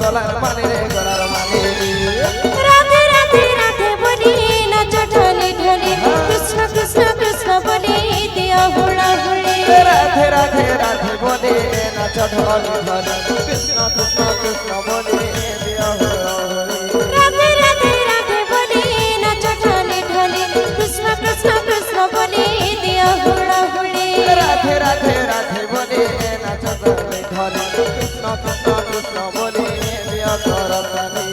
গলার মালি রে গলার মালি রাধে রাধে রাধে বলি নাচ ঢালে ঢালে কৃষ্ণ কৃষ্ণ কৃষ্ণ বলে দিয়া হুড়া হুড়ি রাধে রাধে রাধে বলে নাচ ঢলে ঢলে কৃষ্ণ কৃষ্ণ কৃষ্ণ বলে দিয়া হুড়া হুড়ি রাধে রাধে রাধে বলে নাচ ঢালে ঢালে কৃষ্ণ কৃষ্ণ কৃষ্ণ বলে দিয়া হুড়া হুড়ি রাধে রাধে রাধে বলে নাচ ঢলে ঢলে কৃষ্ণ কৃষ্ণ কৃষ্ণ বলে দিয়া করতালি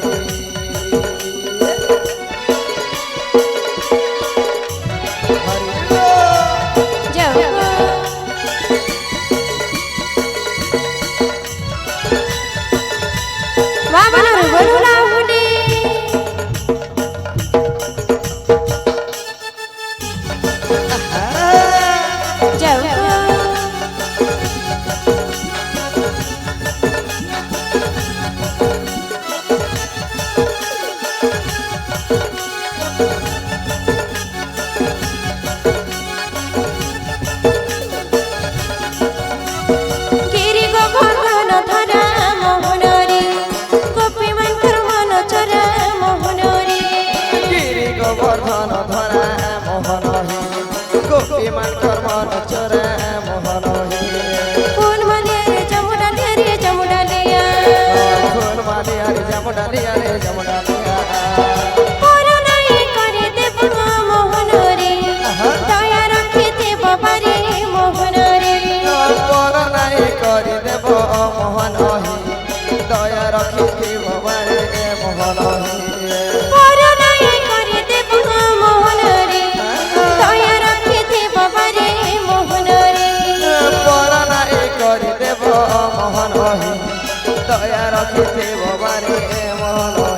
গোবর্ধন ধরা মোহন গোপী মানকর মন চরে মোহন ফুল মালিয়া রে জমুডালিয়া ফুল মালিয়া রে জমুডালিয়া রে জমুডালিয়া করুণাই করে দেব মোহন রে দয়া রাখিতে বাবারে মোহন রে করুণাই করে দেব মোহন দয়া রাখিতে বাবারে মোহন মোহন দয়া রাখিতে বাবারে মোহন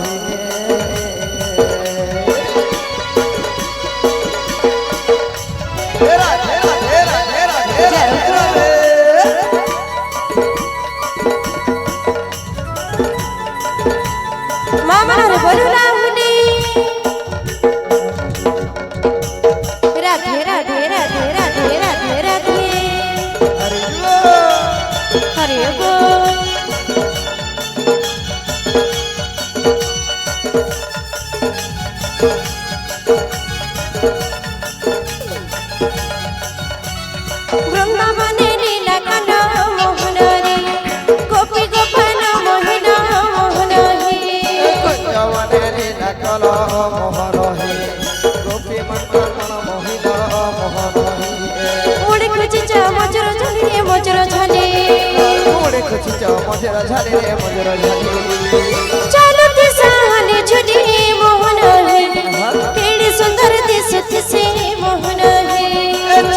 মামা রে বলু না হুনি রাধে রাধে রাধে রাধে রাধে রাধে হরে বল বৃন্দাবনে লীলা কালা মোহন রে গোপী গোপাল মোহিন মোহন হে কুঞ্জবনে লীলা কালা মোহন হে গোপী মন্ডল মোহিন মোহন হে উড়ে খুঁজিছ মজুর ঝালে মজুর ঝালে উড়ে খুঁজিছ মজুর ঝালে রে মজুর ঝালে চালতে সাহালে ঝুলি মোহন হে কেড়ে সুন্দর দিশতে সে মোহন হে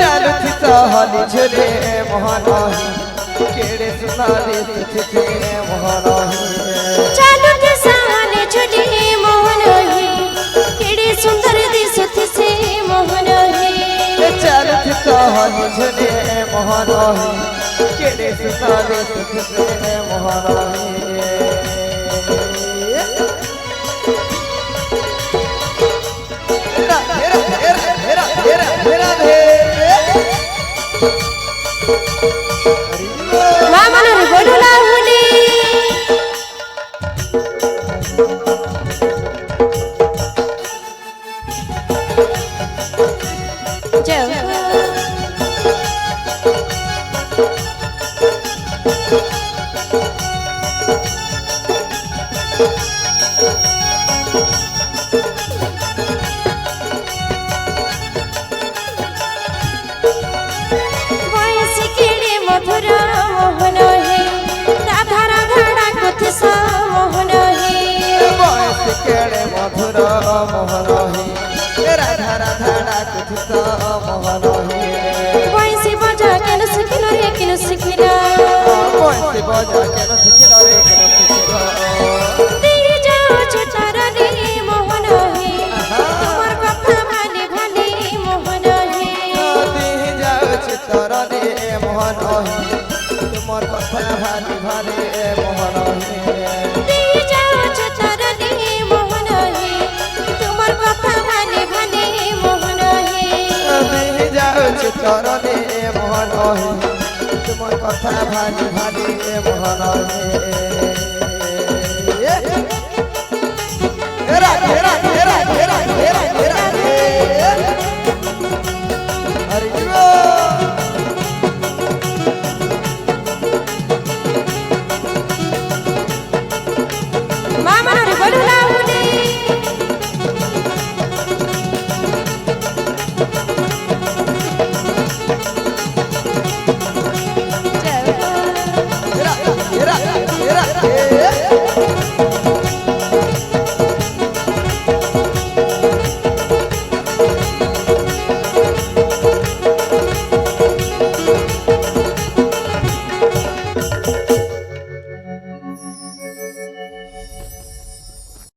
চালতি সাহালে ঝুলে মোহন কেড়ে সুন্দর দিশতে মোহন চালতে সাহালে ঝুলি মোহন হে কেড়ে সুন্দর দিশতে সে মোহন হে চালতি সাহালে ঝুলে মোহন কেড়ে সুন্দর দিশতে মোহন মামা রে বলু না হুনি যাও মধুর মোহন হে রাধা রাধা ডাকুথি মোহন হে বয়স কেড়ে মধুর মোহন হে রাধা রাধা ডাকুথি মোহন হে বয়সি বজা কেন শিখিল রে কেন শিখিল বয়সি বজা কেন শিখিল রে কেন শিখিল দিয়ে যাও তারা রে মোহন হে তোমার কথা ভালে ভালে মোহন হে দিয়ে যাও তারা রে মোহন তোমার কথা ভালে ভালে মোহন দিয়ে যাও তারা রে মোহন হে তোমার কথা ভালে ভালে মোহন হে দিয়ে যাও তারা রে মোহন তোমার কথা ভালে ভালে মোহন